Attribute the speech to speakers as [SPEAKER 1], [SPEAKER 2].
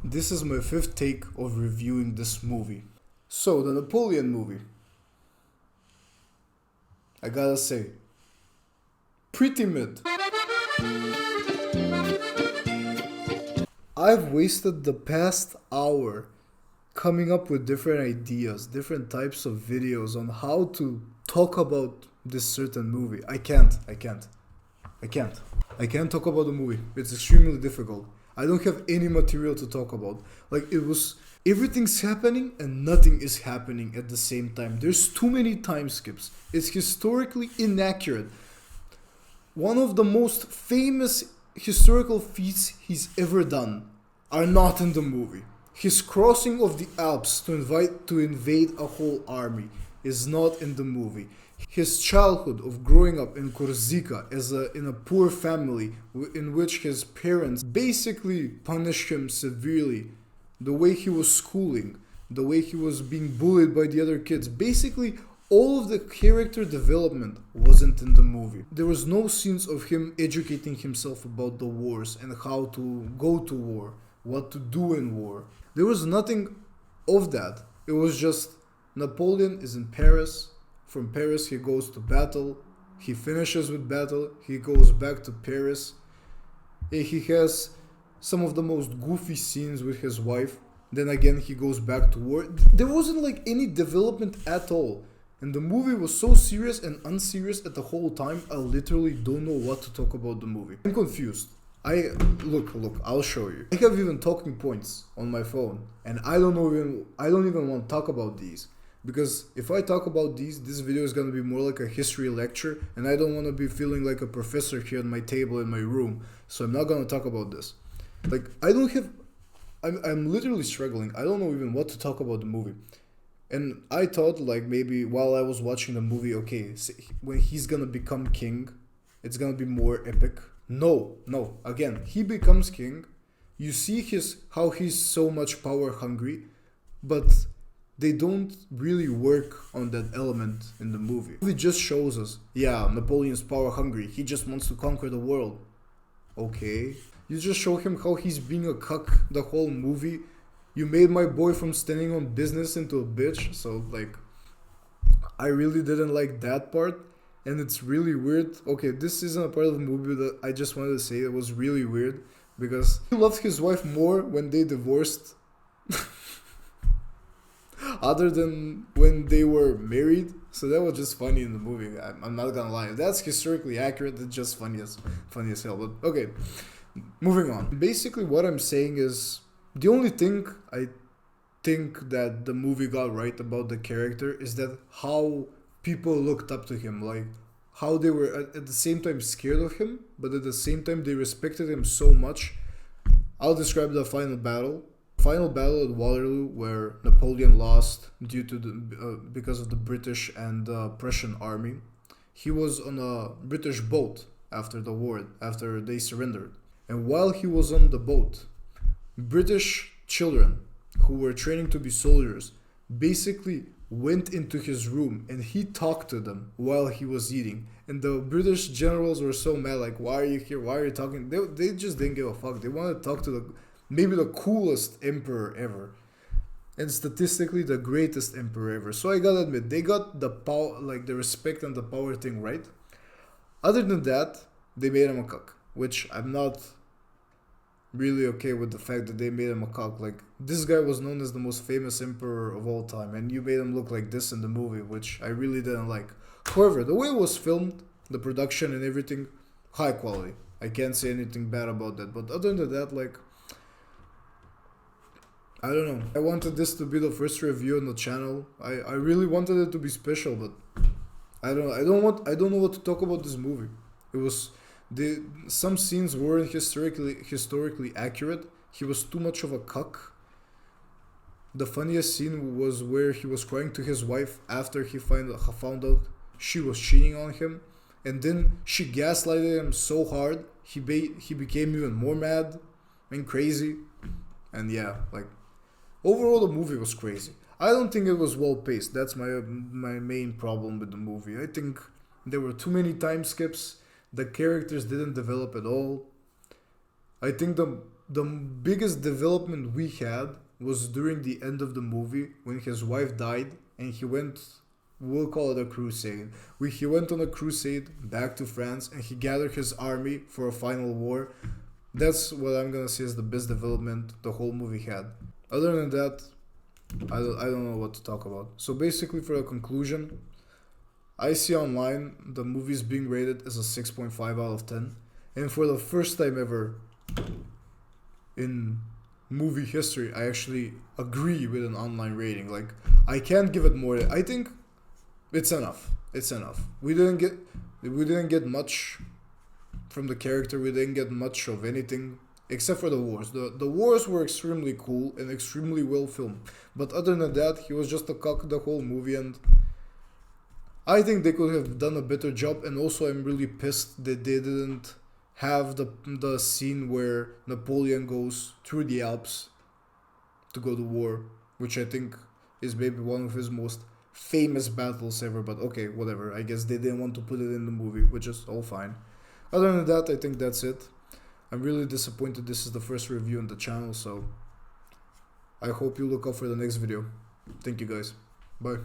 [SPEAKER 1] This is my fifth take of reviewing this movie. So, the Napoleon movie. I gotta say, pretty mid. I've wasted the past hour coming up with different ideas, different types of videos on how to talk about this certain movie. I can't talk about the movie. It's extremely difficult. I don't have any material to talk about. Everything's happening and nothing is happening at the same time. There's too many time skips. It's historically inaccurate. One of the most famous historical feats he's ever done are not in the movie. His crossing of the Alps to invade a whole army is not in the movie. His childhood of growing up in Corsica in a poor family in which his parents basically punished him severely, the way he was schooling, the way he was being bullied by the other kids, basically all of the character development wasn't in the movie. There was no scenes of him educating himself about the wars and how to go to war, what to do in war. There was nothing of that. It was just Napoleon is in Paris. From Paris he goes to battle. He finishes with battle. He goes back to Paris. He has some of the most goofy scenes with his wife. Then again he goes back to war. There wasn't any development at all. And the movie was so serious and unserious at the whole time, I literally don't know what to talk about the movie. I'm confused. Look, I'll show you. I have even talking points on my phone, and I don't even want to talk about these. Because if I talk about these, this video is gonna be more like a history lecture, and I don't want to be feeling like a professor here at my table in my room, so I'm not gonna talk about this. I'm literally struggling. I don't know even what to talk about the movie. And I thought maybe while I was watching the movie, okay, when he's gonna become king, it's gonna be more epic. No. Again, he becomes king. You see how he's so much power hungry, but they don't really work on that element in the movie. It just shows us, yeah, Napoleon's power hungry. He just wants to conquer the world. Okay. You just show him how he's being a cuck the whole movie. You made my boy from standing on business into a bitch. So I really didn't like that part. And it's really weird. Okay, this isn't a part of the movie that I just wanted to say. It was really weird because he loved his wife more when they divorced other than when they were married. So that was just funny in the movie. I'm not gonna lie. That's historically accurate. It's just funny as hell. But okay, moving on. Basically, what I'm saying is the only thing I think that the movie got right about the character is that how people looked up to him, how they were at the same time scared of him, but at the same time they respected him so much. I'll describe the final battle. Final battle at Waterloo, where Napoleon lost due to because of the British and Prussian army. He was on a British boat after the war, after they surrendered, and while he was on the boat, British children who were training to be soldiers basically went into his room and he talked to them while he was eating. And the British generals were so mad, why are you here? Why are you talking? They just didn't give a fuck. They wanted to talk to maybe the coolest emperor ever. And statistically the greatest emperor ever. So I gotta admit, they got the power, the respect and the power thing right. Other than that, they made him a cuck, which I'm not really okay with the fact that they made him a cock. This guy was known as the most famous emperor of all time, and you made him look like this in the movie, which I really didn't like. However, the way it was filmed, the production and everything, high quality. I can't say anything bad about that. But other than that, I don't know. I wanted this to be the first review on the channel. I really wanted it to be special, but I don't know what to talk about this movie. It was some scenes weren't historically accurate. He was too much of a cuck. The funniest scene was where he was crying to his wife after he found out she was cheating on him, and then she gaslighted him so hard he became even more mad and crazy. And yeah, overall the movie was crazy. I don't think it was well paced. That's my main problem with the movie. I think there were too many time skips. The characters didn't develop at all. I think the the biggest development we had was during the end of the movie when his wife died and he went, we'll call it a crusade. He went on a crusade back to France and he gathered his army for a final war. That's what I'm gonna say is the best development the whole movie had. Other than that, I don't know what to talk about. So basically, for a conclusion, I see online the movie's being rated as a 6.5 out of 10. And for the first time ever in movie history, I actually agree with an online rating. Like, I can't give it more. I think it's enough. It's enough. We didn't get much from the character. We didn't get much of anything except for the wars. The wars were extremely cool and extremely well filmed. But other than that, he was just a cock the whole movie, and I think they could have done a better job. And also, I'm really pissed that they didn't have the scene where Napoleon goes through the Alps to go to war, which I think is maybe one of his most famous battles ever. But okay, whatever. I guess they didn't want to put it in the movie, which is all fine. Other than that, I think that's it. I'm really disappointed this is the first review on the channel, so I hope you look out for the next video. Thank you guys. Bye.